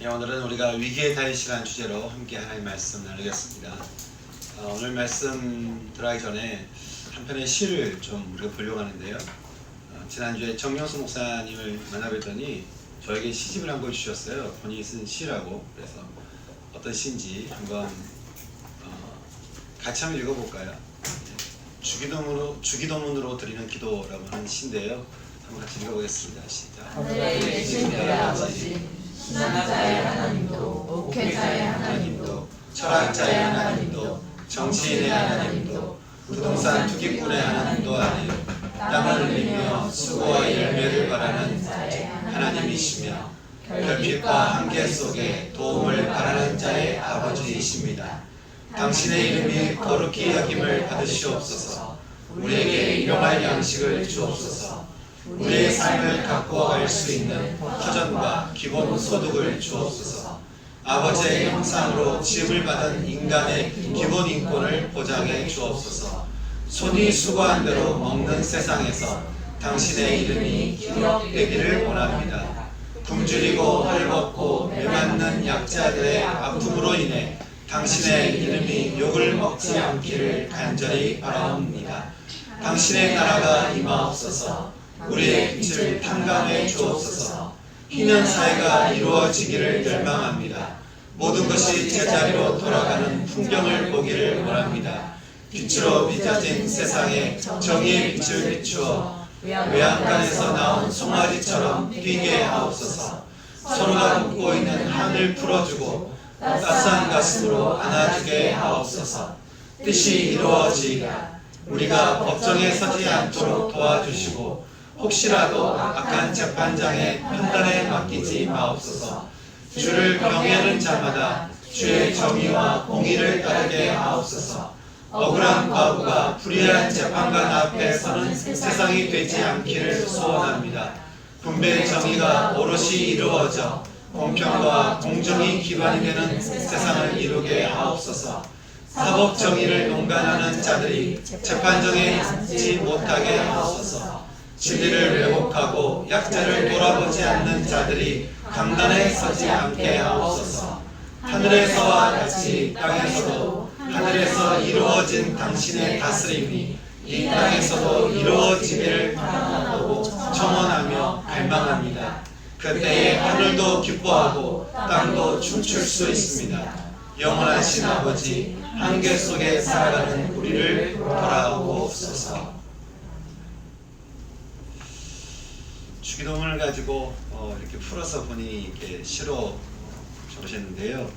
오늘은 우리가 위기의 다윗이라는 주제로 함께 하나님 말씀 나누겠습니다. 오늘 말씀 들어가기 전에 한 편의 시를 좀 우리가 보려고 하는데요. 지난주에 정명수 목사님을 만나뵀더니 저에게 시집을 한 권 주셨어요. 본인이 쓴 시라고. 그래서 어떤 시인지 한번 같이 한번 읽어볼까요? 주기도문으로 드리는 기도라고 하는 시인데요. 한번 같이 읽어보겠습니다. 시작. 하늘에 계신 내 아버지, 신학자의 하나님도, 목회자의 하나님도, 철학자의 하나님도, 정치인의 하나님도, 부동산 투기꾼의 하나님도 아니요 땅을 누리며 수고와 열매를 바라는 자의 하나님이시며 별빛과 한계 속에 도움을 바라는 자의 아버지이십니다. 당신의 이름이 거룩히 여김을 받으시옵소서. 우리에게 일용할 양식을 주옵소서. 우리의 삶을 가꾸어 갈 수 있는 터전과 기본 소득을 주옵소서. 아버지의 형상으로 지음을 받은 인간의 기본 인권을 보장해 주옵소서. 손이 수고한 대로 먹는 세상에서 당신의 이름이 기억되기를 원합니다. 굶주리고 헐벗고 메맞는 약자들의 아픔으로 인해 당신의 이름이 욕을 먹지 않기를 간절히 바라옵니다. 당신의 나라가 임하옵소서. 우리의 빛을 탕감해 주옵소서. 희년 사회가 이루어지기를 열망합니다. 모든 것이 제자리로 돌아가는 풍경을 보기를 원합니다. 빛으로 빚어진 세상에 정의의 빛을 비추어 외양간에서 나온 송아지처럼 뛰게 하옵소서. 서로가 묻고 있는 한을 풀어주고 따스한 가슴으로 안아주게 하옵소서. 뜻이 이루어지이다. 우리가 법정에 서지 않도록 도와주시고 혹시라도 악한 재판장의 판단에 맡기지 마옵소서. 주를 경외하는 자마다 주의 정의와 공의를 따르게 하옵소서. 억울한 과부가 불의한 재판관 앞에 서는 세상이 되지 않기를 소원합니다. 분배의 정의가 오롯이 이루어져 공평과 공정이 기반이 되는 세상을 이루게 하옵소서. 사법 정의를 농간하는 자들이 재판정에 앉지 못하게 하옵소서. 진리를 왜곡하고 약자를 돌아보지 않는 자들이 강단에 서지 않게 하옵소서. 하늘에서와 같이 땅에서도 하늘에서 이루어진 당신의 다스림이 이 땅에서도 이루어지기를 바라보고 청원하며 갈망합니다. 그때에 하늘도 기뻐하고 땅도 춤출 수 있습니다. 영원하신 아버지, 한계 속에 살아가는 우리를 돌아오옵소서. 주기도문을 가지고 이렇게 풀어서 본인이 이렇게 시로 적으셨는데요.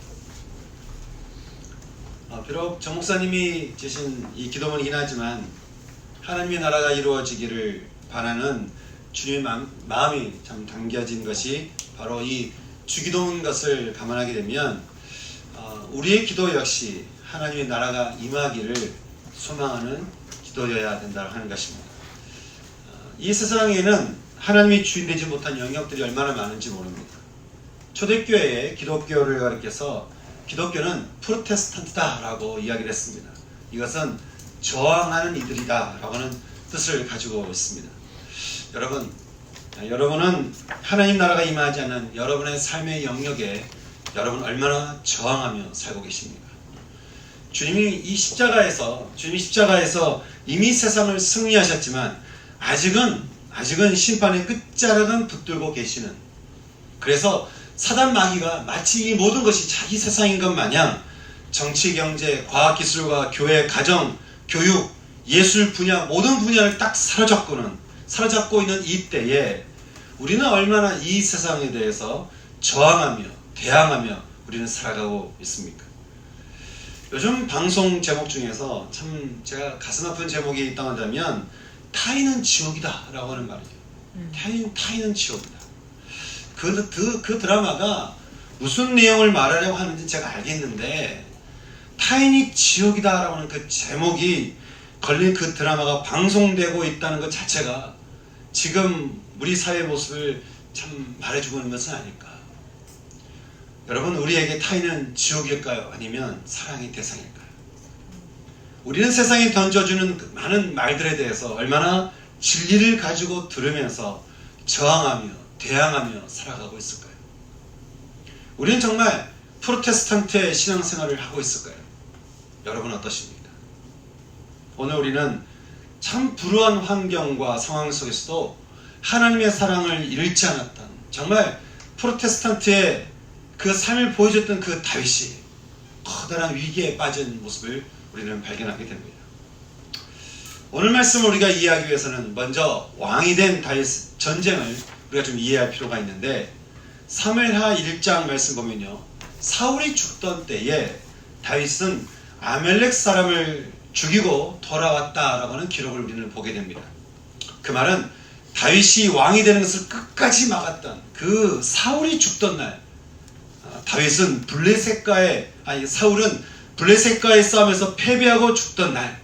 비록 정 목사님이 주신 이 기도문이긴 하지만 하나님의 나라가 이루어지기를 바라는 주님의 마음이 참 담겨진 것이 바로 이 주기도문 것을 감안하게 되면 우리의 기도 역시 하나님의 나라가 임하기를 소망하는 기도여야 된다고 하는 것입니다. 이 세상에는 하나님이 주인 되지 못한 영역들이 얼마나 많은지 모릅니다. 초대교회에 기독교를 가리켜서 기독교는 프로테스탄트다 라고 이야기를 했습니다. 이것은 저항하는 이들이다 라고 하는 뜻을 가지고 있습니다. 여러분은 하나님 나라가 임하지 않는 여러분의 삶의 영역에 여러분 얼마나 저항하며 살고 계십니까? 주님이 십자가에서 이미 세상을 승리하셨지만 아직은 심판의 끝자락은 붙들고 계시는, 그래서 사단 마귀가 마치 이 모든 것이 자기 세상인 것 마냥 정치, 경제, 과학기술과 교회, 가정, 교육, 예술 분야 모든 분야를 딱 사로잡고 있는 이 때에 우리는 얼마나 이 세상에 대해서 저항하며 대항하며 우리는 살아가고 있습니까? 요즘 방송 제목 중에서 참 제가 가슴 아픈 제목이 있다고 한다면 타인은 지옥이다 라고 하는 말이죠. 타인은 지옥이다. 그 드라마가 무슨 내용을 말하려고 하는지 제가 알겠는데 타인이 지옥이다 라고 하는 그 제목이 걸린 그 드라마가 방송되고 있다는 것 자체가 지금 우리 사회의 모습을 참 말해주고 있는 것은 아닐까. 여러분, 우리에게 타인은 지옥일까요? 아니면 사랑의 대상일까요? 우리는 세상에 던져주는 그 많은 말들에 대해서 얼마나 진리를 가지고 들으면서 저항하며 대항하며 살아가고 있을까요? 우리는 정말 프로테스탄트의 신앙생활을 하고 있을까요? 여러분 어떠십니까? 오늘 우리는 참 불우한 환경과 상황 속에서도 하나님의 사랑을 잃지 않았던, 정말 프로테스탄트의 그 삶을 보여줬던 그 다윗이 커다란 위기에 빠진 모습을 우리는 발견하게 됩니다. 오늘 말씀을 우리가 이해하기 위해서는 먼저 왕이 된 다윗 전쟁을 우리가 좀 이해할 필요가 있는데, 사무엘하 1장 말씀 보면요, 사울이 죽던 때에 다윗은 아멜렉 사람을 죽이고 돌아왔다라고 하는 기록을 우리는 보게 됩니다. 그 말은 다윗이 왕이 되는 것을 끝까지 막았던 그 사울이 죽던 날, 사울은 블레셋과의 싸움에서 패배하고 죽던 날,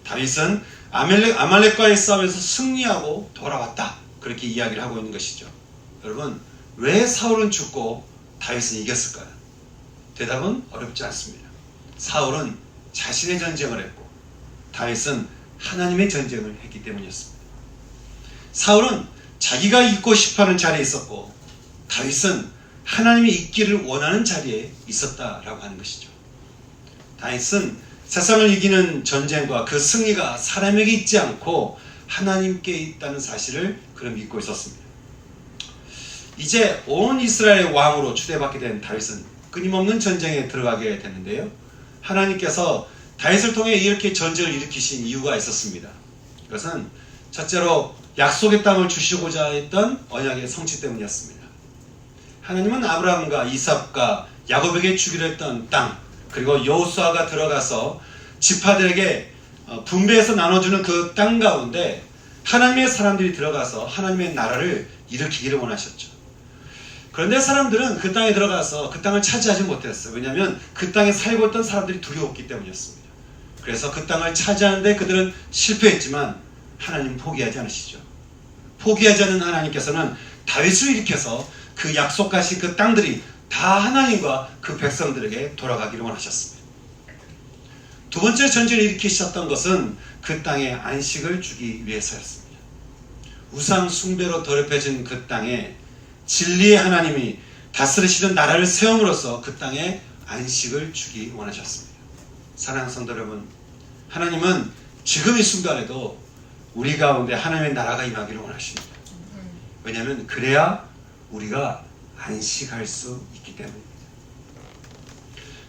다윗은 아말렉과의 싸움에서 승리하고 돌아왔다, 그렇게 이야기를 하고 있는 것이죠. 여러분, 왜 사울은 죽고 다윗은 이겼을까요? 대답은 어렵지 않습니다. 사울은 자신의 전쟁을 했고 다윗은 하나님의 전쟁을 했기 때문이었습니다. 사울은 자기가 있고 싶어하는 자리에 있었고 다윗은 하나님이 있기를 원하는 자리에 있었다라고 하는 것이죠. 다윗은 세상을 이기는 전쟁과 그 승리가 사람에게 있지 않고 하나님께 있다는 사실을 그는 믿고 있었습니다. 이제 온 이스라엘의 왕으로 추대받게 된 다윗은 끊임없는 전쟁에 들어가게 되는데요, 하나님께서 다윗을 통해 이렇게 전쟁을 일으키신 이유가 있었습니다. 그것은 첫째로 약속의 땅을 주시고자 했던 언약의 성취 때문이었습니다. 하나님은 아브라함과 이삭과 야곱에게 주기로 했던 땅, 그리고 여호수아가 들어가서 지파들에게 분배해서 나눠주는 그 땅 가운데 하나님의 사람들이 들어가서 하나님의 나라를 일으키기를 원하셨죠. 그런데 사람들은 그 땅에 들어가서 그 땅을 차지하지 못했어요. 왜냐하면 그 땅에 살고 있던 사람들이 두려웠기 때문이었습니다. 그래서 그 땅을 차지하는데 그들은 실패했지만 하나님 포기하지 않으시죠. 포기하지 않은 하나님께서는 다윗을 일으켜서 그 약속하신 그 땅들이 다 하나님과 그 백성들에게 돌아가기를 원하셨습니다. 두 번째 전쟁을 일으키셨던 것은 그 땅에 안식을 주기 위해서였습니다. 우상 숭배로 더럽혀진 그 땅에 진리의 하나님이 다스리시는 나라를 세움으로써 그 땅에 안식을 주기 원하셨습니다. 사랑하는 성도 여러분, 하나님은 지금 이 순간에도 우리 가운데 하나님의 나라가 임하기를 원하십니다. 왜냐하면 그래야 우리가 안식할 수 있기 때문입니다.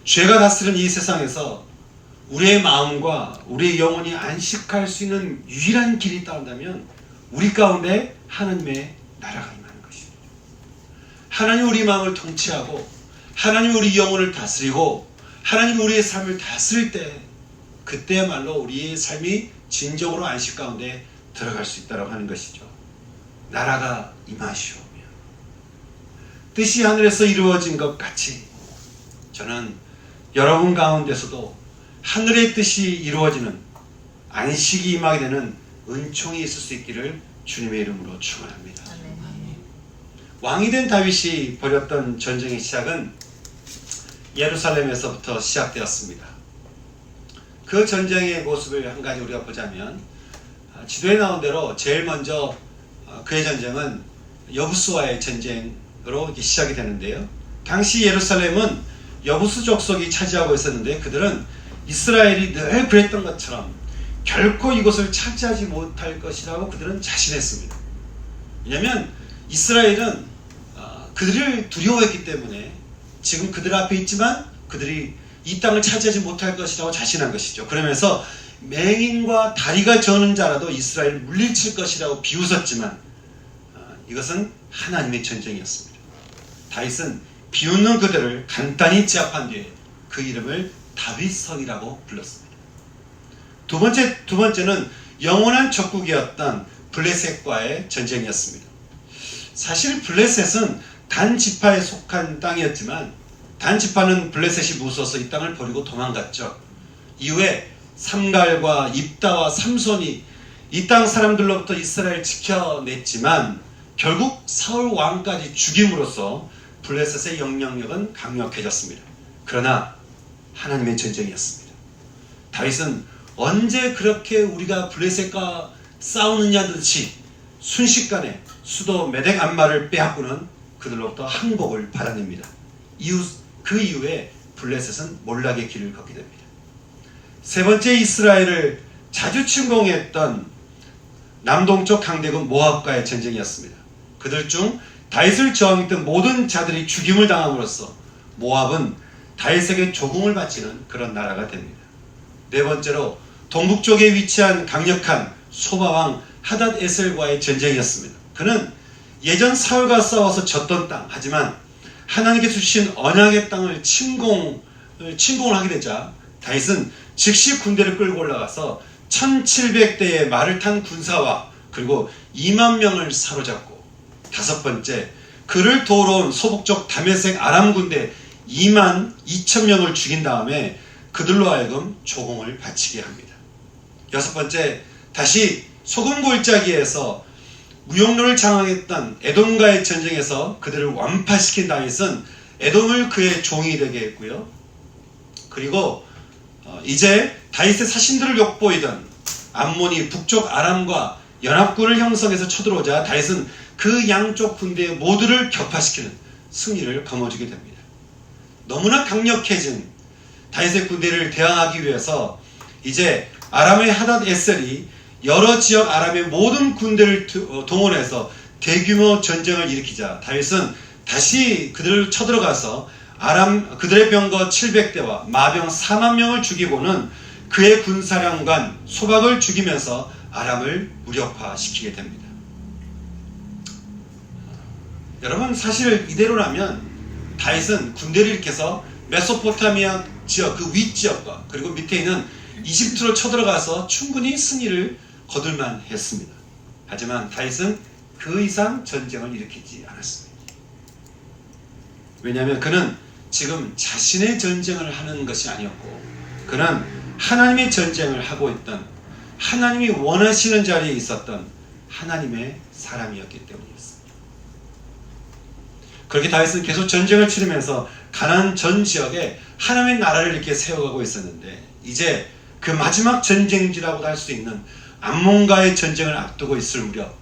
죄가 다스리는 이 세상에서 우리의 마음과 우리의 영혼이 안식할 수 있는 유일한 길이 있다면 우리 가운데 하나님의 나라가 임하는 것입니다. 하나님 우리 마음을 통치하고 하나님 우리 영혼을 다스리고 하나님 우리의 삶을 다스릴 때, 그때야말로 우리의 삶이 진정으로 안식 가운데 들어갈 수 있다고 하는 것이죠. 나라가 임하시오며 뜻이 하늘에서 이루어진 것 같이 저는 여러분 가운데서도 하늘의 뜻이 이루어지는 안식이 임하게 되는 은총이 있을 수 있기를 주님의 이름으로 축원합니다. 왕이 된 다윗이 벌였던 전쟁의 시작은 예루살렘에서부터 시작되었습니다. 그 전쟁의 모습을 한 가지 우리가 보자면, 지도에 나온 대로 제일 먼저 그의 전쟁은 여부수와의 전쟁으로 시작이 되는데요, 당시 예루살렘은 여부수 족속이 차지하고 있었는데 그들은 이스라엘이 늘 그랬던 것처럼 결코 이곳을 차지하지 못할 것이라고 그들은 자신했습니다. 왜냐하면 이스라엘은 그들을 두려워했기 때문에 지금 그들 앞에 있지만 그들이 이 땅을 차지하지 못할 것이라고 자신한 것이죠. 그러면서 맹인과 다리가 저는 자라도 이스라엘을 물리칠 것이라고 비웃었지만 이것은 하나님의 전쟁이었습니다. 다윗은 비웃는 그들을 간단히 제압한 뒤에 그 이름을 다윗성이라고 불렀습니다. 두 번째는 영원한 적국이었던 블레셋과의 전쟁이었습니다. 사실 블레셋은 단 지파에 속한 땅이었지만 단 지파는 블레셋이 무서워서 이 땅을 버리고 도망갔죠. 이후에 삼갈과 입다와 삼손이 이 땅 사람들로부터 이스라엘을 지켜냈지만 결국 사울 왕까지 죽임으로써 블레셋의 영향력은 강력해졌습니다. 그러나 하나님의 전쟁이었습니다. 다윗은 언제 그렇게 우리가 블레셋과 싸우느냐 듯이 순식간에 수도 메덱 암마를 빼앗고는 그들로부터 항복을 받아냅니다. 그 이후에 블레셋은 몰락의 길을 걷게 됩니다. 세 번째, 이스라엘을 자주 침공했던 남동쪽 강대국 모압과의 전쟁이었습니다. 그들 중 다윗을 저항했던 모든 자들이 죽임을 당함으로써 모압은 다윗에게 조공을 바치는 그런 나라가 됩니다. 네 번째로, 동북쪽에 위치한 강력한 소바왕 하닷 에셀과의 전쟁이었습니다. 그는 예전 사울과 싸워서 졌던 땅, 하지만 하나님께서 주신 언약의 땅을 침공을 하게 되자 다윗은 즉시 군대를 끌고 올라가서 1700대의 말을 탄 군사와 그리고 2만 명을 사로잡고, 다섯 번째, 그를 도우러 온 소북적 다메섹 아람 군대 2만 2천 명을 죽인 다음에 그들로 하여금 조공을 바치게 합니다. 여섯 번째, 다시 소금 골짜기에서 무용로를 장악했던 에돔과의 전쟁에서 그들을 완파시킨 다윗은 에돔을 그의 종이 되게 했고요. 그리고 이제 다윗의 사신들을 욕보이던 암몬이 북쪽 아람과 연합군을 형성해서 쳐들어오자 다윗은 그 양쪽 군대 모두를 격파시키는 승리를 거머쥐게 됩니다. 너무나 강력해진 다윗의 군대를 대항하기 위해서 이제 아람의 하닷 에셀이 여러 지역 아람의 모든 군대를 동원해서 대규모 전쟁을 일으키자 다윗은 다시 그들을 쳐들어가서 그들의 병거 700대와 마병 4만 명을 죽이고는 그의 군사령관 소박을 죽이면서 아람을 무력화시키게 됩니다. 여러분, 사실 이대로라면 다윗은 군대를 일으켜서 메소포타미아 지역 그 윗지역과 그리고 밑에 있는 이집트로 쳐들어가서 충분히 승리를 거둘만 했습니다. 하지만 다윗은 그 이상 전쟁을 일으키지 않았습니다. 왜냐하면 그는 지금 자신의 전쟁을 하는 것이 아니었고, 그는 하나님의 전쟁을 하고 있던, 하나님이 원하시는 자리에 있었던 하나님의 사람이었기 때문이었습니다. 그렇게 다윗은 계속 전쟁을 치르면서 가나안 전 지역에 하나님의 나라를 이렇게 세워가고 있었는데, 이제 그 마지막 전쟁지라고도 할 수 있는 암몬과의 전쟁을 앞두고 있을 무렵,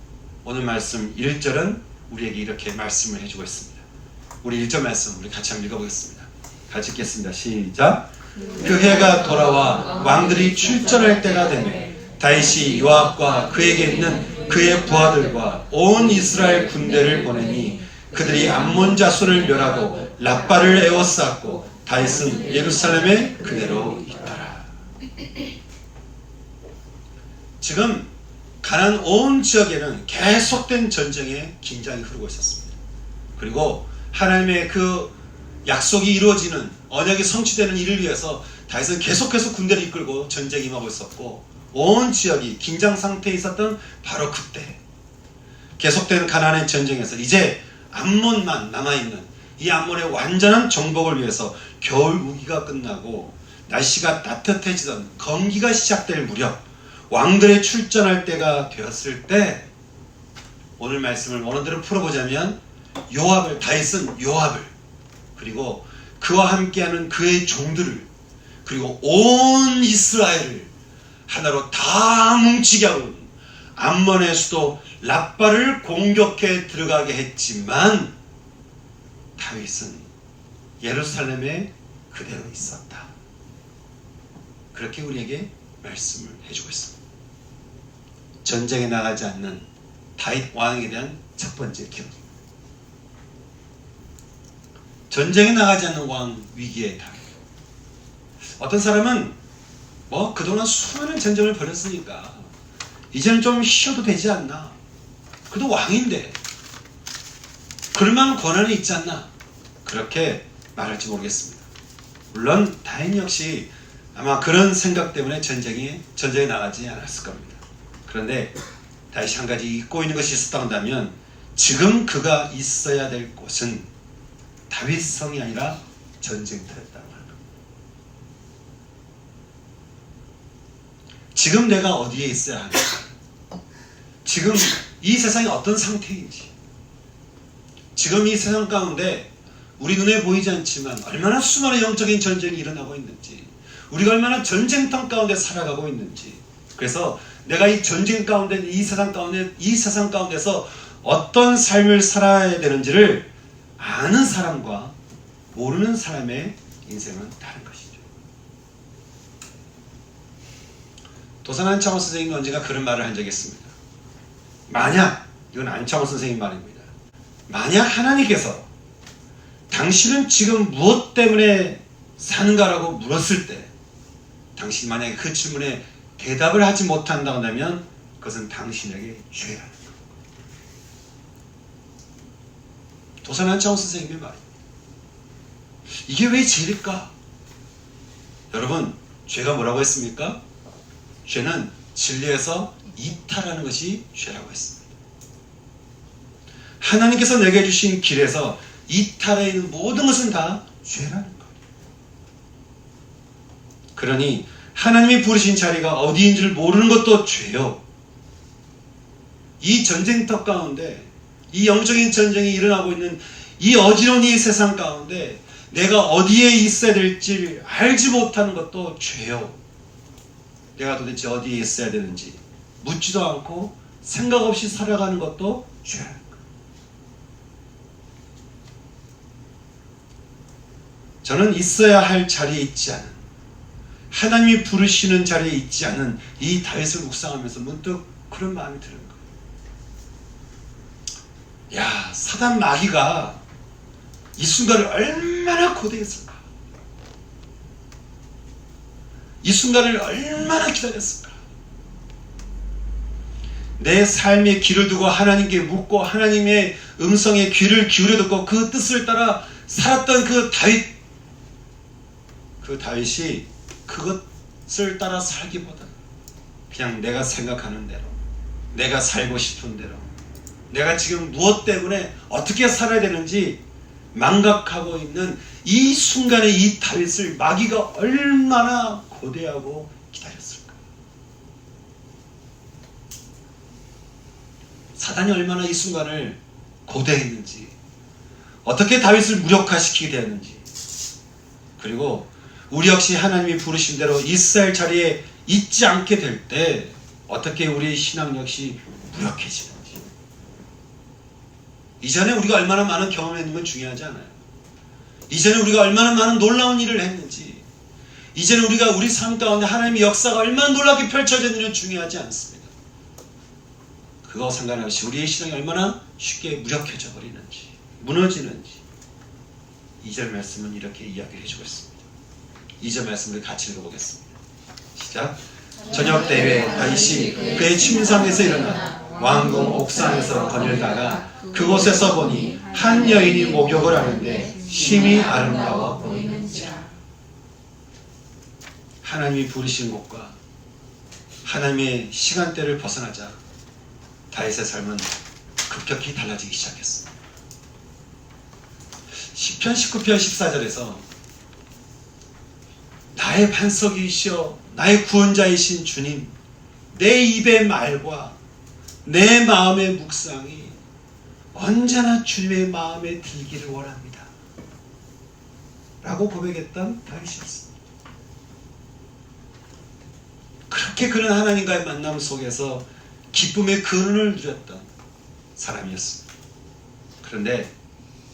오늘 말씀 1절은 우리에게 이렇게 말씀을 해주고 있습니다. 우리 1절 말씀 우리 같이 한번 읽어보겠습니다. 같이 읽겠습니다. 시작. 그 해가 돌아와 왕들이 출전할 때가 되매 다윗이 요압과 그에게 있는 그의 부하들과 온 이스라엘 군대를 보내니 그들이 암몬 자손을 멸하고 랍바를 에워쌌고 다윗은 예루살렘에 그대로 있더라. 지금 가나안 온 지역에는 계속된 전쟁의 긴장이 흐르고 있었습니다. 그리고 하나님의 그 약속이 이루어지는, 언약이 성취되는 일을 위해서 다윗은 계속해서 군대를 이끌고 전쟁에 임하고 있었고, 온 지역이 긴장 상태에 있었던 바로 그때 계속된 가나안의 전쟁에서 이제 암몬만 남아있는 이 암몬의 완전한 정복을 위해서 겨울 우기가 끝나고 날씨가 따뜻해지던 건기가 시작될 무렵, 왕들의 출전할 때가 되었을 때, 오늘 말씀을 원어대로 풀어보자면 다윗은 요압을, 그리고 그와 함께하는 그의 종들을, 그리고 온 이스라엘을 하나로 다 뭉치게 하고 암몬의 수도 랍바를 공격해 들어가게 했지만 다윗은 예루살렘에 그대로 있었다. 그렇게 우리에게 말씀을 해주고 있습니다. 전쟁에 나가지 않는 다윗 왕에 대한 첫 번째 기록입니다. 전쟁에 나가지 않는 왕, 위기의 다윗. 어떤 사람은 그동안 수많은 전쟁을 벌였으니까 이제는 좀 쉬어도 되지 않나, 그도 왕인데 그럴만한 권한이 있지 않나, 그렇게 말할지 모르겠습니다. 물론 다윗 역시 아마 그런 생각 때문에 전쟁에 나가지 않았을 겁니다. 그런데 다윗이 한 가지 잊고 있는 것이 있었다 한다면, 지금 그가 있어야 될 곳은 다윗성이 아니라 전쟁터였다고 하는 겁니다. 지금 내가 어디에 있어야 하는지, 지금 이 세상이 어떤 상태인지, 지금 이 세상 가운데 우리 눈에 보이지 않지만 얼마나 수많은 영적인 전쟁이 일어나고 있는지, 우리가 얼마나 전쟁터 가운데 살아가고 있는지, 그래서 내가 이 전쟁 가운데, 이 세상 가운데서 어떤 삶을 살아야 되는지를 아는 사람과 모르는 사람의 인생은 다른 것이죠. 도산 안창호 선생님이 언젠가 그런 말을 한 적이 있습니다. 만약, 이건 안창호 선생님 말입니다. 만약 하나님께서 당신은 지금 무엇 때문에 사는가라고 물었을 때 당신이 만약에 그 질문에 대답을 하지 못한다고 한다면 그것은 당신에게 죄라는 것. 도산 안창호 선생님의 말입니다. 이게 왜 죄일까? 여러분, 죄가 뭐라고 했습니까? 죄는 진리에서 이탈하는 것이 죄라고 했습니다. 하나님께서 내게 주신 길에서 이탈해 있는 모든 것은 다 죄라는 거예요. 그러니 하나님이 부르신 자리가 어디인 줄 모르는 것도 죄요. 이 전쟁터 가운데, 이 영적인 전쟁이 일어나고 있는 이 어지러운 이 세상 가운데 내가 어디에 있어야 될지 알지 못하는 것도 죄요. 내가 도대체 어디에 있어야 되는지 묻지도 않고 생각 없이 살아가는 것도 죄라는 거예요. 저는 있어야 할 자리에 있지 않은, 하나님이 부르시는 자리에 있지 않은 이 다윗을 묵상하면서 문득 그런 마음이 드는 거예요. 야, 사단 마귀가 이 순간을 얼마나 고대했을까? 이 순간을 얼마나 기다렸을까? 내 삶의 길을 두고 하나님께 묻고 하나님의 음성에 귀를 기울여 듣고 그 뜻을 따라 살았던 그 다윗이 그것을 따라 살기보다 그냥 내가 생각하는 대로, 내가 살고 싶은 대로, 내가 지금 무엇 때문에 어떻게 살아야 되는지 망각하고 있는 이 순간에 이 다윗을 마귀가 얼마나 고대하고 기다렸을까? 사단이 얼마나 이 순간을 고대했는지, 어떻게 다윗을 무력화시키게 되었는지, 그리고 우리 역시 하나님이 부르신 대로 있어야 할 자리에 있지 않게 될 때 어떻게 우리의 신앙 역시 무력해지는지. 이전에 우리가 얼마나 많은 경험을 했는 건 중요하지 않아요. 이전에 우리가 얼마나 많은 놀라운 일을 했는지, 이전에 우리가 우리 삶 가운데 하나님의 역사가 얼마나 놀랍게 펼쳐졌는지는 중요하지 않습니다. 그거 상관없이 우리의 신앙이 얼마나 쉽게 무력해져 버리는지, 무너지는지 2절 말씀은 이렇게 이야기를 해주고 있습니다. 2절 말씀을 같이 읽어보겠습니다. 시작. 저녁 때에 다윗이 그의 침상에서 일어나 왕궁 옥상에서 거닐다가 그곳에서 보니 한 여인이 목욕을 하는데 심히 아름다워 보이는지라. 하나님이 부르신 곳과 하나님의 시간대를 벗어나자 다윗의 삶은 급격히 달라지기 시작했습니다. 시편 19편 14절에서 나의 반석이시여 나의 구원자이신 주님, 내 입의 말과 내 마음의 묵상이 언제나 주님의 마음에 들기를 원합니다 라고 고백했던 다윗이었습니다. 그렇게 그는 하나님과의 만남 속에서 기쁨의 근원을 누렸던 사람이었습니다. 그런데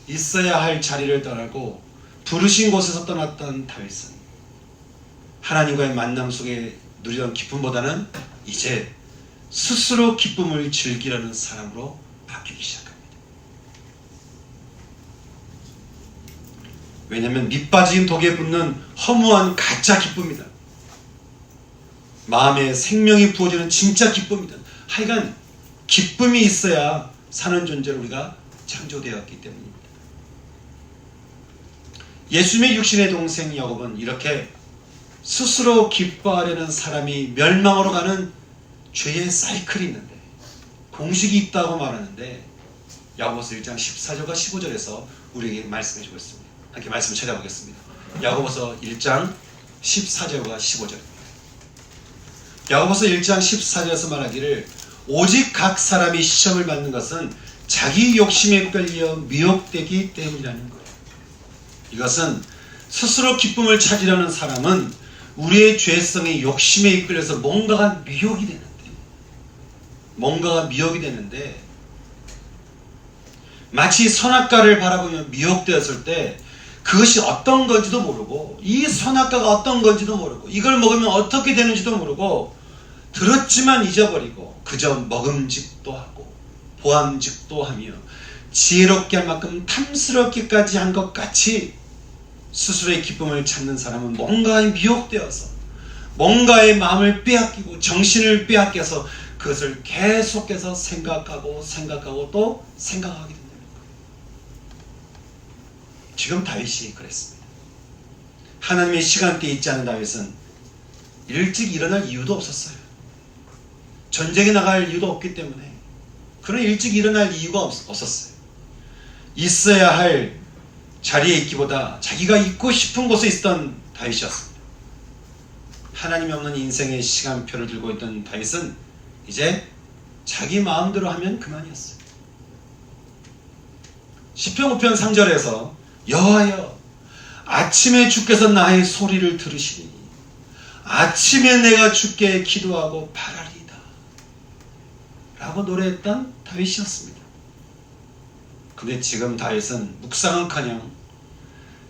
있어야 할 자리를 떠나고 부르신 곳에서 떠났던 다윗은 하나님과의 만남 속에 누리던 기쁨보다는 이제 스스로 기쁨을 즐기려는 사람으로 바뀌기 시작합니다. 왜냐하면 밑빠진 독에 붙는 허무한 가짜 기쁨이다. 마음에 생명이 부어지는 진짜 기쁨이다. 하여간 기쁨이 있어야 사는 존재로 우리가 창조되었기 때문입니다. 예수님의 육신의 동생 야곱은 이렇게 스스로 기뻐하려는 사람이 멸망으로 가는 죄의 사이클이 있는데, 공식이 있다고 말하는데 야고보서 1장 14절과 15절에서 우리에게 말씀해 주고 있습니다. 함께 말씀을 찾아보겠습니다. 야고보서 1장 14절과 15절입니다. 야고보서 1장 14절에서 말하기를 오직 각 사람이 시험을 받는 것은 자기 욕심에 끌려 미혹되기 때문이라는 거예요. 이것은 스스로 기쁨을 찾으려는 사람은 우리의 죄성의 욕심에 이끌려서 뭔가가 미혹이 되는데 마치 선악과를 바라보며 미혹되었을 때 그것이 어떤 건지도 모르고 이 선악과가 어떤 건지도 모르고 이걸 먹으면 어떻게 되는지도 모르고 들었지만 잊어버리고 그저 먹음직도 하고 보암직도 하며 지혜롭게 할 만큼 탐스럽기까지 한 것 같이 스스로의 기쁨을 찾는 사람은 뭔가에 미혹되어서 뭔가의 마음을 빼앗기고 정신을 빼앗겨서 그것을 계속해서 생각하고 또 생각하게 된다는 거예요. 지금 다윗이 그랬습니다. 하나님의 시간대에 있지 않은 다윗은 일찍 일어날 이유도 없었어요. 전쟁에 나갈 이유도 없기 때문에 그는 일찍 일어날 이유가 없었어요. 있어야 할 자리에 있기보다 자기가 있고 싶은 곳에 있던 다윗이었습니다. 하나님이 없는 인생의 시간표를 들고 있던 다윗은 이제 자기 마음대로 하면 그만이었어요. 시편 5편 3절에서 여호와여 아침에 주께서 나의 소리를 들으시니 아침에 내가 주께 기도하고 바라리이다 라고 노래했던 다윗이었습니다. 근데 지금 다윗은 묵상은커녕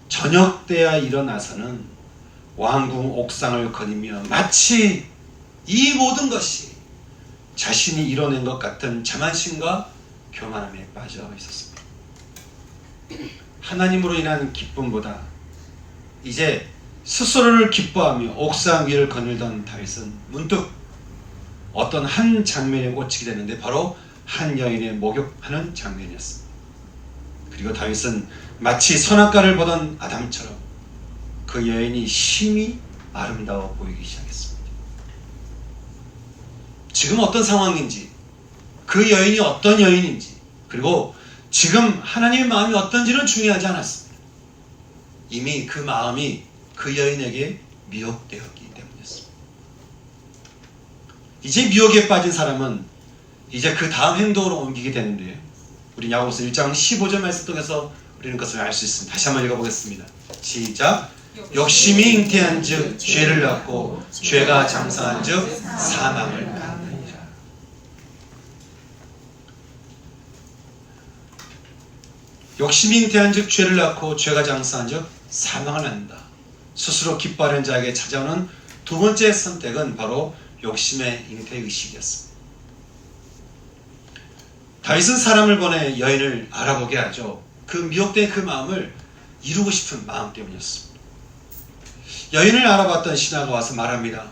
저녁 때야 일어나서는 왕궁 옥상을 거니며 마치 이 모든 것이 자신이 이뤄낸 것 같은 자만심과 교만함에 빠져 있었습니다. 하나님으로 인한 기쁨보다 이제 스스로를 기뻐하며 옥상 위를 거닐던 다윗은 문득 어떤 한 장면에 꽂히게 되는데 바로 한 여인의 목욕하는 장면이었습니다. 그리고 다윗은 마치 선악과를 보던 아담처럼 그 여인이 심히 아름다워 보이기 시작했습니다. 지금 어떤 상황인지, 그 여인이 어떤 여인인지, 그리고 지금 하나님의 마음이 어떤지는 중요하지 않았습니다. 이미 그 마음이 그 여인에게 미혹되었기 때문이었습니다. 이제 미혹에 빠진 사람은 이제 그 다음 행동으로 옮기게 되는데요. 우리 야고보서 1장 15절 말씀 통해서 우리는 그것을 알 수 있습니다. 다시 한번 읽어보겠습니다. 시작. 욕심이 잉태한 즉 죄를 낳고 죄가 장성한 즉 사망을 낳느니라. 욕심이 잉태한 즉 죄를 낳고 죄가 장성한 즉 사망을 낳는다. 스스로 기뻐하는 자에게 찾아오는 두 번째 선택은 바로 욕심의 잉태의식이었습니다. 다윗은 사람을 보내 여인을 알아보게 하죠. 그 미혹된 그 마음을 이루고 싶은 마음 때문이었습니다. 여인을 알아봤던 신하가 와서 말합니다.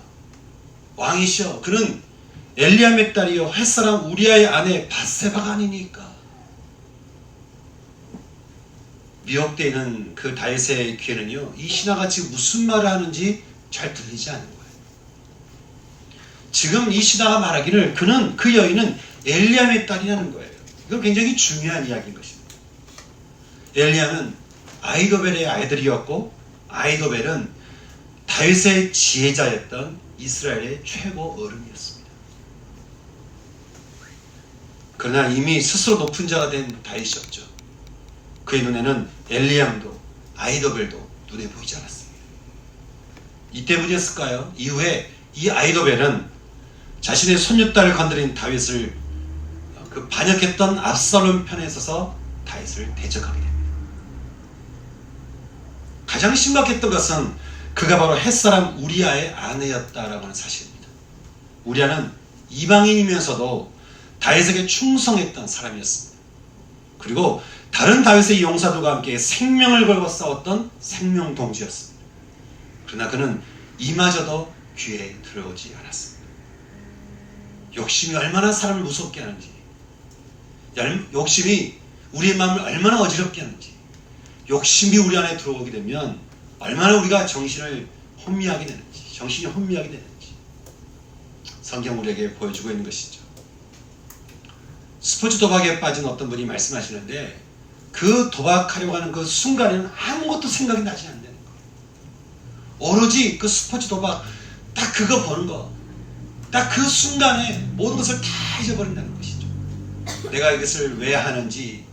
왕이시여, 그는 엘리암의 딸이요 햇사람 우리아의 아내 밧세바가 아니니까. 미혹되어 있는 그 다윗의 귀에는요, 이 신하가 지금 무슨 말을 하는지 잘 들리지 않는 거예요. 지금 이 신하가 말하기를 그 여인은 엘리암의 딸이라는 거예요. 이건 굉장히 중요한 이야기인 것입니다. 엘리암은 아히도벨의 아들이었고 아히도벨은 다윗의 지혜자였던 이스라엘의 최고 어른이었습니다. 그러나 이미 스스로 높은 자가 된 다윗이었죠. 그의 눈에는 엘리암도 아히도벨도 눈에 보이지 않았습니다. 이 때문이었을까요? 이후에 이 아히도벨은 자신의 손녀딸을 건드린 다윗을 그 반역했던 압살롬 편에 서서 다윗을 대적하게 됩니다. 가장 심각했던 것은 그가 바로 햇사람 우리아의 아내였다라고 하는 사실입니다. 우리아는 이방인이면서도 다윗에게 충성했던 사람이었습니다. 그리고 다른 다윗의 용사들과 함께 생명을 걸고 싸웠던 생명동지였습니다. 그러나 그는 이마저도 귀에 들어오지 않았습니다. 욕심이 얼마나 사람을 무섭게 하는지, 욕심이 우리의 마음을 얼마나 어지럽게 하는지, 욕심이 우리 안에 들어오게 되면 얼마나 우리가 정신이 혼미하게 되는지 성경 우리에게 보여주고 있는 것이죠. 스포츠 도박에 빠진 어떤 분이 말씀하시는데 그 도박하려고 하는 그 순간에는 아무것도 생각이 나지 않는 거예요. 오로지 그 스포츠 도박 딱 그거 보는 거, 딱 그 순간에 모든 것을 다 잊어버린다는 것이죠. 내가 이것을 왜 하는지,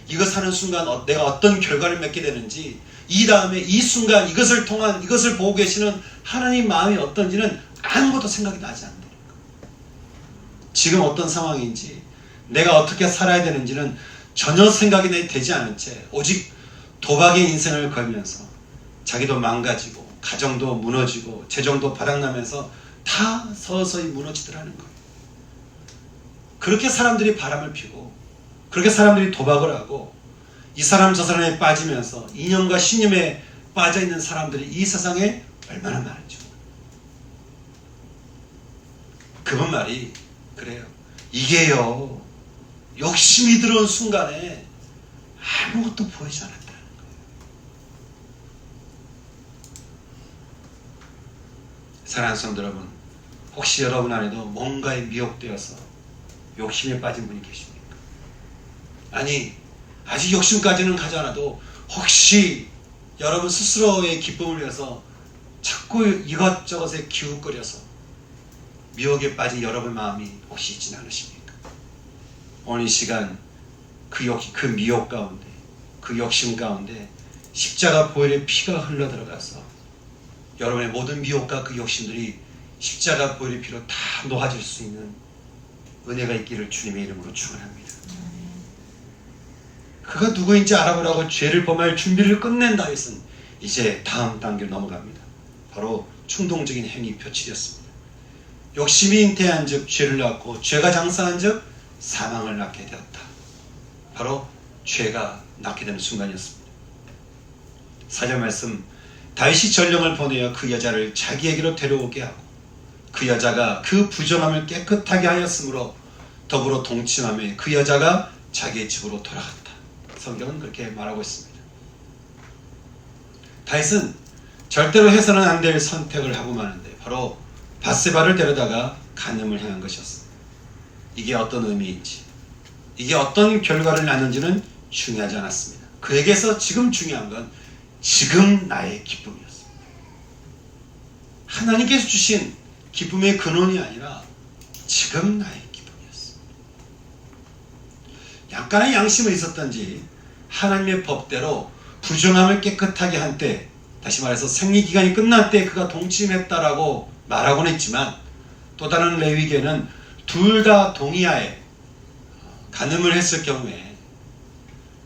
이것 하는 순간 내가 어떤 결과를 맺게 되는지, 이 다음에 이 순간 이것을 통한 이것을 보고 계시는 하나님 마음이 어떤지는 아무것도 생각이 나지 않는 거예요. 지금 어떤 상황인지, 내가 어떻게 살아야 되는지는 전혀 생각이 되지 않은 채 오직 도박의 인생을 걸면서 자기도 망가지고 가정도 무너지고 재정도 바닥나면서 다 서서히 무너지더라는 거예요. 그렇게 사람들이 바람을 피고 그렇게 사람들이 도박을 하고 이 사람 저 사람에 빠지면서 이념과 신념에 빠져있는 사람들이 이 세상에 얼마나 많죠. 그분 말이 그래요. 이게요, 욕심이 들어온 순간에 아무것도 보이지 않았다는 거예요. 사랑하는 성도 여러분, 혹시 여러분 안에도 뭔가에 미혹되어서 욕심에 빠진 분이 계십니까? 아니, 아직 욕심까지는 가지 않아도 혹시 여러분 스스로의 기쁨을 위해서 자꾸 이것저것에 기웃거려서 미혹에 빠진 여러분 마음이 혹시 있지는 않으십니까? 오늘 이 시간 그 미혹 가운데, 그 욕심 가운데 십자가 보혈의 피가 흘러들어가서 여러분의 모든 미혹과 그 욕심들이 십자가 보혈의 피로 다 놓아질 수 있는 은혜가 있기를 주님의 이름으로 축원합니다. 그가 누구인지 알아보라고 죄를 범할 준비를 끝낸 다윗은 이제 다음 단계로 넘어갑니다. 바로 충동적인 행위 표출이었습니다. 욕심이 잉태한 즉 죄를 낳고 죄가 장사한 즉 사망을 낳게 되었다. 바로 죄가 낳게 되는 순간이었습니다. 4절 말씀, 다윗이 전령을 보내어 그 여자를 자기에게로 데려오게 하고 그 여자가 그 부정함을 깨끗하게 하였으므로 더불어 동침하며 그 여자가 자기의 집으로 돌아갔다. 성경은 그렇게 말하고 있습니다. 다윗은 절대로 해서는 안 될 선택을 하고 마는데 바로 밧세바를 데려다가 간음을 행한 것이었습니다. 이게 어떤 의미인지, 이게 어떤 결과를 낳는지는 중요하지 않았습니다. 그에게서 지금 중요한 건 지금 나의 기쁨이었습니다. 하나님께서 주신 기쁨의 근원이 아니라 지금 나의 기쁨이었습니다. 약간의 양심은 있었던지 하나님의 법대로 부정함을 깨끗하게 한 때, 다시 말해서 생리기간이 끝날 때 그가 동침했다라고 말하고는 했지만 또 다른 레위기에는 둘 다 동의하에 간음을 했을 경우에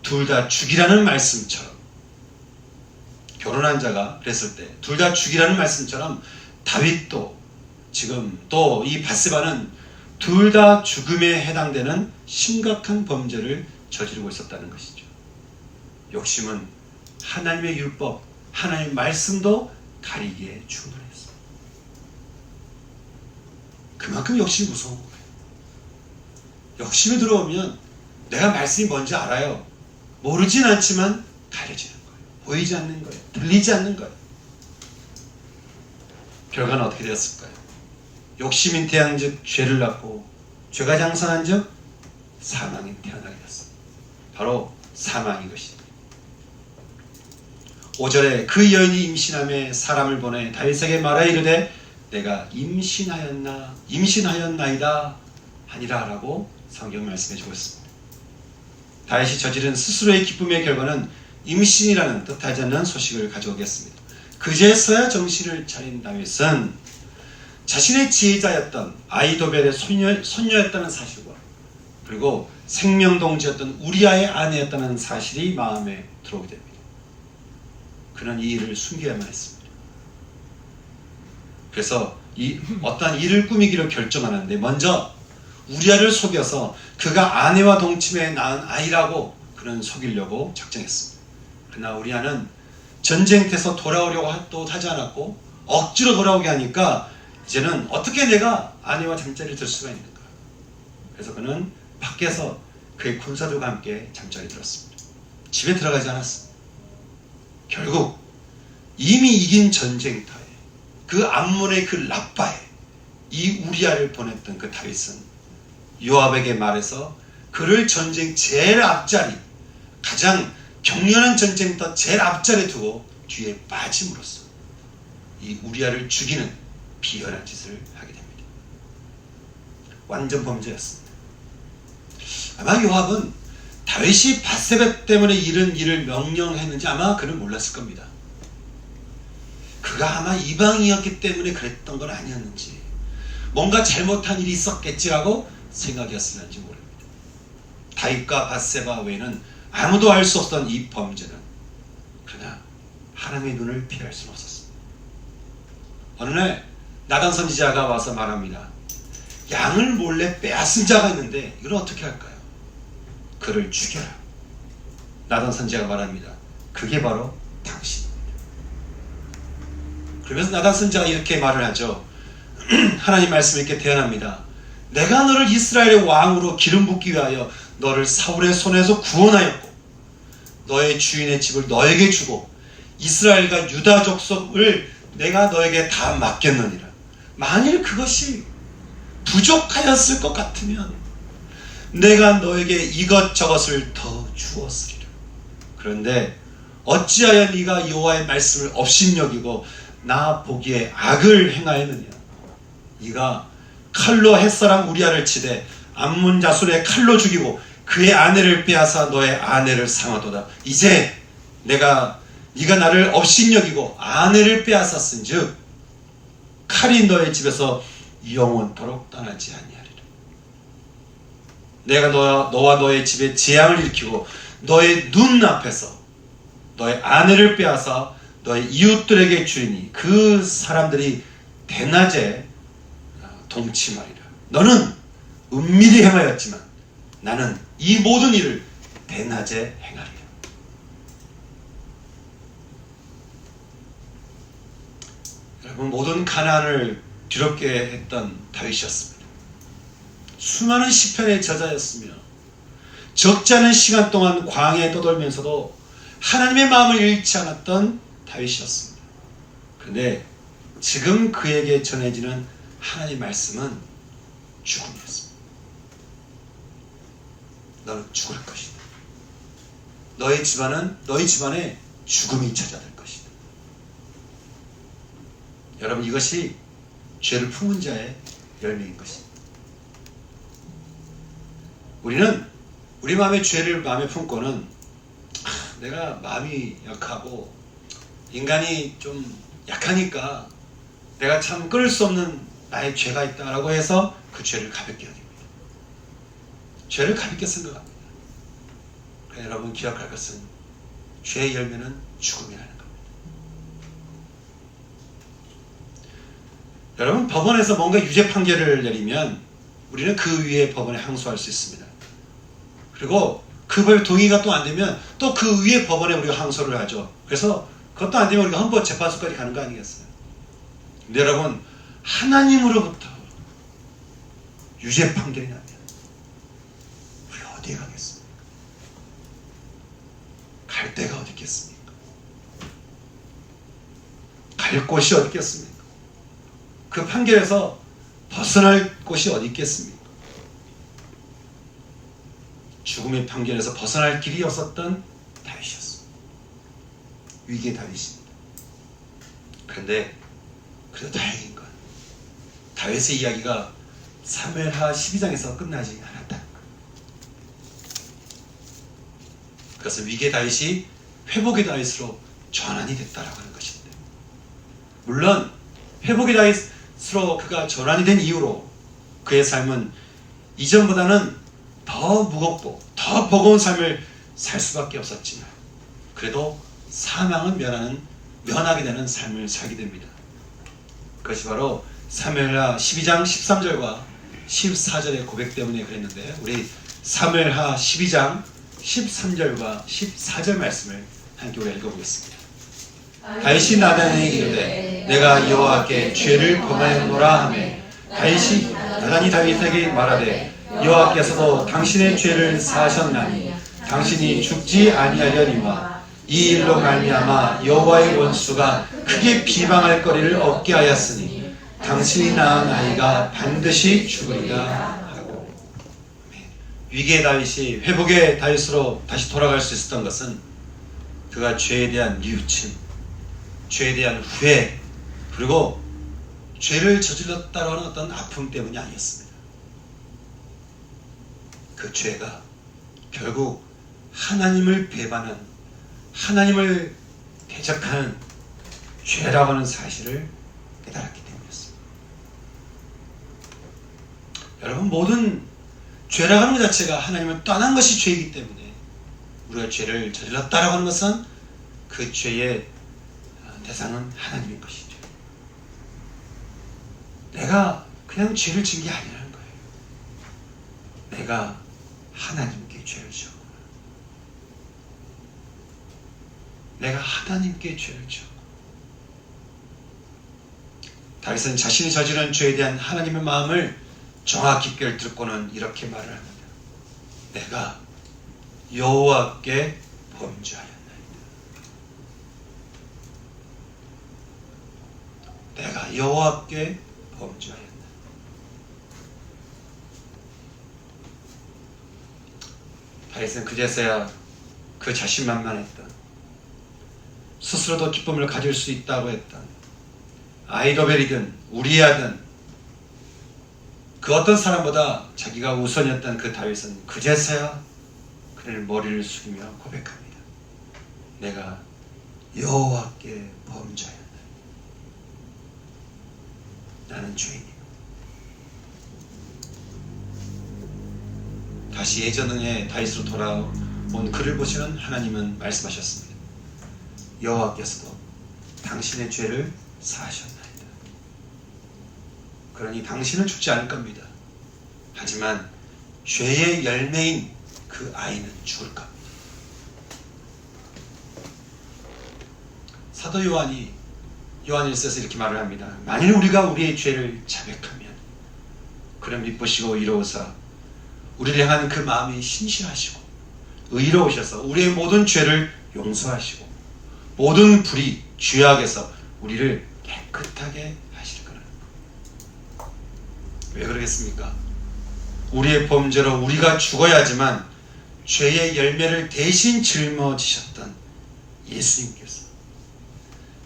둘 다 죽이라는 말씀처럼, 결혼한 자가 그랬을 때 둘 다 죽이라는 말씀처럼 다윗도 지금 또 이 밧세바는 둘 다 죽음에 해당되는 심각한 범죄를 저지르고 있었다는 것이죠. 욕심은 하나님의 율법, 하나님의 말씀도 가리기에 충분했습니다. 그만큼 욕심이 무서운 거예요. 욕심이 들어오면 내가 말씀이 뭔지 알아요. 모르진 않지만 가려지는 거예요. 보이지 않는 거예요. 들리지 않는 거예요. 결과는 어떻게 되었을까요? 욕심이 잉태한 즉 죄를 낳고 죄가 장사한 즉 사망이 태어나게 되었습니다. 바로 사망인 것입니다. 5절에 그 여인이 임신함에 사람을 보내 다윗에게 말하여 이르되 내가 임신하였나이다 하니라 라고 성경 말씀해 주고 있습니다. 다윗이 저지른 스스로의 기쁨의 결과는 임신이라는 뜻하지 않는 소식을 가져오겠습니다. 그제서야 정신을 차린 다윗은 자신의 지혜자였던 아이도벨의 손녀였다는 사실과 그리고 생명동지였던 우리아의 아내였다는 사실이 마음에 들어오게 됩니다. 그는 이 일을 숨겨야만 했습니다. 그래서 어떠한 일을 꾸미기로 결정하는데 먼저 우리아를 속여서 그가 아내와 동침해 낳은 아이라고 그는 속이려고 작정했습니다. 그러나 우리아는 전쟁터에서 돌아오려고 또 하지 않았고 억지로 돌아오게 하니까 이제는 어떻게 내가 아내와 잠자리를 들 수가 있는가. 그래서 그는 밖에서 그의 군사들과 함께 잠자리 들었습니다. 집에 들어가지 않았습니다. 결국 이미 이긴 전쟁터에 그 암몬의 그 라빠에 이 우리아를 보냈던 그 다윗은 요압에게 말해서 그를 전쟁 제일 앞자리, 가장 격렬한 전쟁터 제일 앞자리에 두고 뒤에 빠짐으로써 이 우리아를 죽이는 비열한 짓을 하게 됩니다. 완전 범죄였습니다. 아마 요압은 다윗이 밧세바 때문에 이런 일을 명령했는지 아마 그는 몰랐을 겁니다. 그가 아마 이방이었기 때문에 그랬던 건 아니었는지, 뭔가 잘못한 일이 있었겠지라고 생각이었을는지 모릅니다. 다윗과 밧세바 외에는 아무도 알 수 없던 이 범죄는 그러나 하나님의 눈을 피할 수는 없었습니다. 어느 날 나단 선지자가 와서 말합니다. 양을 몰래 빼앗은 자가 있는데 이걸 어떻게 할까요? 그를 죽여라. 나단 선지자가 말합니다. 그게 바로 당신입니다. 그러면서 나단 선지자가 이렇게 말을 하죠. 하나님 말씀을 이렇게 대언합니다. 내가 너를 이스라엘의 왕으로 기름 붓기 위하여 너를 사울의 손에서 구원하였고 너의 주인의 집을 너에게 주고 이스라엘과 유다 족속을 내가 너에게 다 맡겼느니라. 만일 그것이 부족하였을 것 같으면 내가 너에게 이것저것을 더 주었으리라. 그런데 어찌하여 네가 여호와의 말씀을 업신여기고 나 보기에 악을 행하였느냐. 네가 칼로 햇사람 우리아를 치되 암몬 자손의 칼로 죽이고 그의 아내를 빼앗아 너의 아내를 상하도다. 이제 네가 나를 업신여기고 아내를 빼앗았은즉 칼이 너의 집에서 영원토록 떠나지 아니하리라. 내가 너와 너의 집에 재앙을 일으키고 너의 눈앞에서 너의 아내를 빼앗아 너의 이웃들에게 주리니 그 사람들이 대낮에 동침하리라. 너는 은밀히 행하였지만 나는 이 모든 일을 대낮에 행하리라. 여러분, 모든 가난을 두렵게 했던 다윗이었습니다. 수많은 시편의 저자였으며 적지 않은 시간 동안 광야에 떠돌면서도 하나님의 마음을 잃지 않았던 다윗이었습니다. 그런데 지금 그에게 전해지는 하나님의 말씀은 죽음이었습니다. 너는 죽을 것이다. 너희 집안에 죽음이 찾아들 것이다. 여러분, 이것이 죄를 품은 자의 열매인 것입니다. 우리는 우리 마음의 죄를 마음에 품고는 내가 마음이 약하고 인간이 좀 약하니까 내가 참 끊을 수 없는 나의 죄가 있다라고 해서 그 죄를 가볍게 여깁니다. 죄를 가볍게 생각합니다. 그러나 여러분 기억할 것은 죄의 열매는 죽음이라는 겁니다. 여러분, 법원에서 뭔가 유죄 판결을 내리면 우리는 그 위에 법원에 항소할 수 있습니다. 그리고 그 법 동의가 또 안 되면 또 그 위에 법원에 우리가 항소를 하죠. 그래서 그것도 안 되면 우리가 헌법재판소까지 가는 거 아니겠어요? 근데 여러분, 하나님으로부터 유죄 판결이 나면 우리 어디에 가겠습니까? 갈 데가 어디 있겠습니까? 갈 곳이 어디 있겠습니까? 그 판결에서 벗어날 곳이 어디 있겠습니까? 죽음의 판결에서 벗어날 길이 없었던 다윗이었습니다. 위기의 다윗입니다. 그런데 그래도 다행인 건 다윗의 이야기가 사무엘하 12장에서 끝나지 않았다. 그것은 위기의 다윗이 회복의 다윗으로 전환이 됐다라고 하는 것인데, 물론 회복의 다윗으로 그가 전환이 된 이후로 그의 삶은 이전보다는 더 무겁고 더 버거운 삶을 살 수밖에 없었지만 그래도 사망은 면하게 되는 삶을 살게 됩니다. 그것이 바로 사무엘하 12장 13절과 14절의 고백 때문에 그랬는데, 우리 사무엘하 12장 13절과 14절 말씀을 함께 우리가 읽어보겠습니다. 다윗이 나단에게 이르되 내가 여호와께 죄를 범하였노라 하매 다윗이 나단이 다윗에게 말하되 여호와께서도 당신의 죄를 사하셨나니 당신이 죽지 아니하려니와 이 일로 말미암아 여호와의 원수가 크게 비방할 거리를 얻게 하였으니 당신이 낳은 아이가 반드시 죽으리라 하고. 위기의 다윗이 회복의 다윗으로 다시 돌아갈 수 있었던 것은 그가 죄에 대한 뉘우침, 죄에 대한 후회, 그리고 죄를 저질렀다고 하는 어떤 아픔 때문이 아니었습니다. 그 죄가 결국 하나님을 배반한, 하나님을 대적하는 죄라고 하는 사실을 깨달았기 때문이었습니다. 여러분, 모든 죄라고 하는 것 자체가 하나님을 떠난 것이 죄이기 때문에 우리가 죄를 저질렀다라고 하는 것은 그 죄의 대상은 하나님인 것이죠. 내가 그냥 죄를 지은 게 아니라는 거예요. 내가 하나님께 죄를 지어. 내가 하나님께 죄를 지어. 다윗은 자신이 저지른 죄에 대한 하나님의 마음을 정확히 꿰뚫고는 이렇게 말을 합니다. 내가 여호와께 범죄하였나이다. 내가 여호와께 범죄하였나이다. 다윗은 그제서야 그 자신만만했다. 스스로도 기쁨을 가질 수 있다고 했다. 아이도벨이든 우리아든 그 어떤 사람보다 자기가 우선이었던 그 다윗은 그제서야 그를 머리를 숙이며 고백합니다. 내가 여호와께 범죄하였다. 나는 죄인이다. 다시 예전의 다윗으로 돌아온 그를 보시는 하나님은 말씀하셨습니다. 여호와께서도 당신의 죄를 사하셨나이다. 그러니 당신은 죽지 않을 겁니다. 하지만 죄의 열매인 그 아이는 죽을 겁니다. 사도 요한일서에서 이렇게 말을 합니다. 만일 우리가 우리의 죄를 자백하면 그는 미쁘시고 의로우사 우리를 향한 그 마음이 신실하시고 의로우셔서 우리의 모든 죄를 용서하시고 모든 불의 죄악에서 우리를 깨끗하게 하실 거라는 것. 왜 그러겠습니까? 우리의 범죄로 우리가 죽어야지만 죄의 열매를 대신 짊어지셨던 예수님께서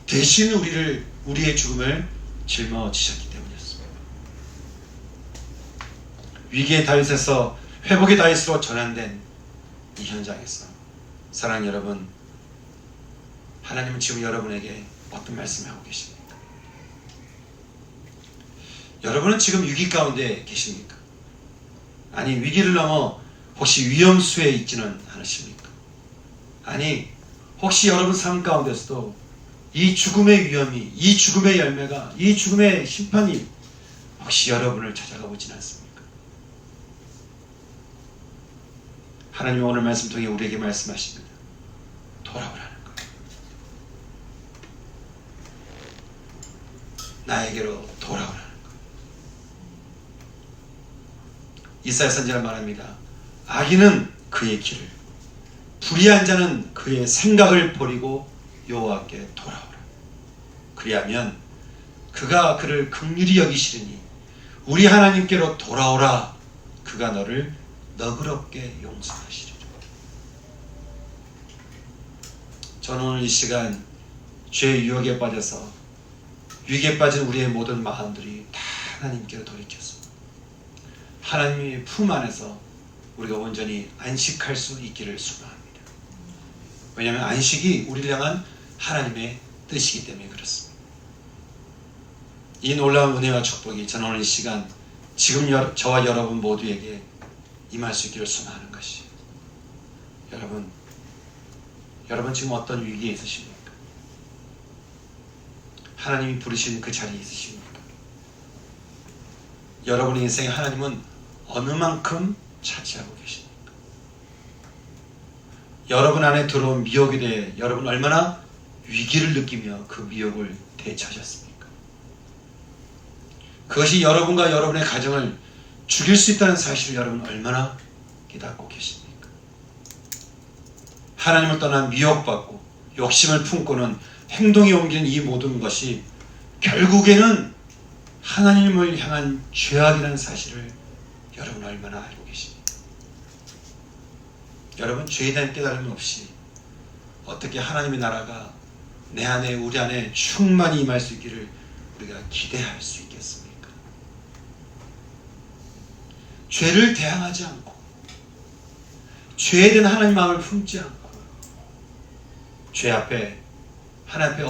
대신 우리의 죽음을 짊어지셨기 때문이었습니다. 위기의 다윗에서 회복의 다윗으로 전환된 이 현장에서 사랑하는 여러분, 하나님은 지금 여러분에게 어떤 말씀을 하고 계십니까? 여러분은 지금 위기 가운데 계십니까? 아니 위기를 넘어 혹시 위험수에 있지는 않으십니까? 아니 혹시 여러분 삶 가운데서도 이 죽음의 위험이, 이 죽음의 열매가, 이 죽음의 심판이 혹시 여러분을 찾아가 보진 않습니까? 하나님은 오늘 말씀 통해 우리에게 말씀하십니다. 돌아오라는 것. 나에게로 돌아오라는 것. 이사야 선지자는 말합니다. 악인은 그의 길을, 불의한 자는 그의 생각을 버리고 여호와께 돌아오라. 그리하면 그가 그를 긍휼히 여기시리니 우리 하나님께로 돌아오라. 그가 너를 너그럽게 용서하시리라. 저는 오늘 이 시간 죄의 유혹에 빠져서 위기에 빠진 우리의 모든 마음들이 다 하나님께로 돌이켰습니다. 하나님의 품 안에서 우리가 온전히 안식할 수 있기를 소망합니다. 왜냐하면 안식이 우리를 향한 하나님의 뜻이기 때문에 그렇습니다. 이 놀라운 은혜와 축복이 저는 오늘 이 시간 지금 저와 여러분 모두에게 임할 수 있기를 소망하는 것이, 여러분 지금 어떤 위기에 있으십니까? 하나님이 부르신 그 자리에 있으십니까? 여러분의 인생에 하나님은 어느 만큼 차지하고 계십니까? 여러분 안에 들어온 미혹에 대해 여러분 얼마나 위기를 느끼며 그 미혹을 대처하셨습니까? 그것이 여러분과 여러분의 가정을 죽일 수 있다는 사실을 여러분 얼마나 깨닫고 계십니까? 하나님을 떠나 미혹받고 욕심을 품고는 행동에 옮기는 이 모든 것이 결국에는 하나님을 향한 죄악이라는 사실을 여러분 얼마나 알고 계십니까? 여러분, 죄에 대한 깨달음 없이 어떻게 하나님의 나라가 내 안에, 우리 안에 충만히 임할 수 있기를 우리가 기대할 수 있겠습니까? 죄를 대항하지 않고 죄에 대한 하나님의 마음을 품지 않고 죄 앞에, 하나님 앞에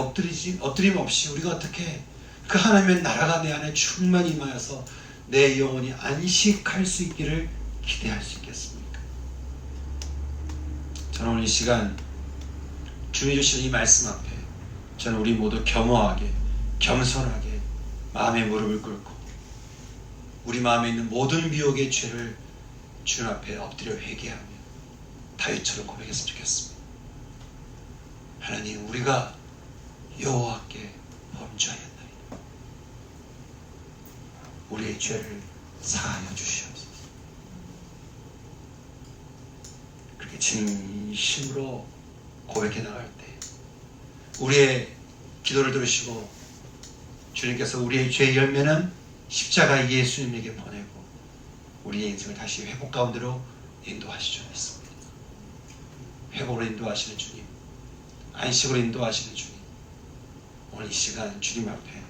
엎드림 없이 우리가 어떻게 그 하나님의 나라가 내 안에 충만히 임하여서 내 영혼이 안식할 수 있기를 기대할 수 있겠습니까? 저는 오늘 이 시간 주님이 주시는 이 말씀 앞에 저는 우리 모두 겸허하게 겸손하게 마음의 무릎을 꿇고 우리 마음에 있는 모든 미혹의 죄를 주님 앞에 엎드려 회개하며 다윗처럼 고백했으면 좋겠습니다. 하나님, 우리가 여호와께 범죄하였나이다. 우리의 죄를 사하여 주시옵소서. 그렇게 진심으로 고백해 나갈 때 우리의 기도를 들으시고 주님께서 우리의 죄의 열매는 십자가 예수님에게 보내고 우리의 인생을 다시 회복 가운데로 인도하시죠. 믿습니다. 회복으로 인도하시는 주님, 안식으로 인도하시는 주님, 오늘 이 시간 주님 앞에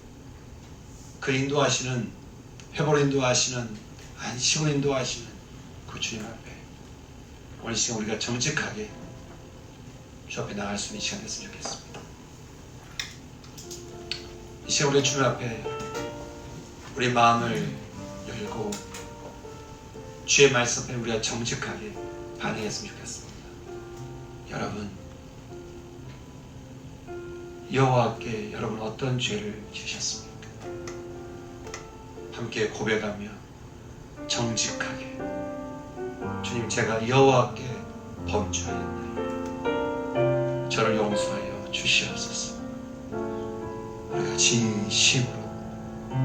그 인도하시는, 회복으로 인도하시는, 안식으로 인도하시는 그 주님 앞에 오늘 이 시간 우리가 정직하게 주 앞에 나갈 수 있는 시간 됐으면 좋겠습니다. 이 시간 우리 주님 앞에 우리 마음을 열고 주의 말씀 앞에 우리가 정직하게 반응했으면 좋겠습니다. 여러분, 여호와께 여러분 어떤 죄를 지으셨습니까? 함께 고백하며 정직하게 주님, 제가 여호와께 범죄하였나이다. 저를 용서하여 주시옵소서. 우리가 진심으로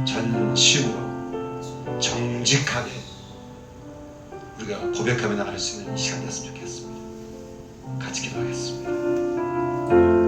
전심으로 정직하게 우리가 고백하며 나갈 수 있는 시간 됐으면 좋겠습니다. 같이 기도하겠습니다.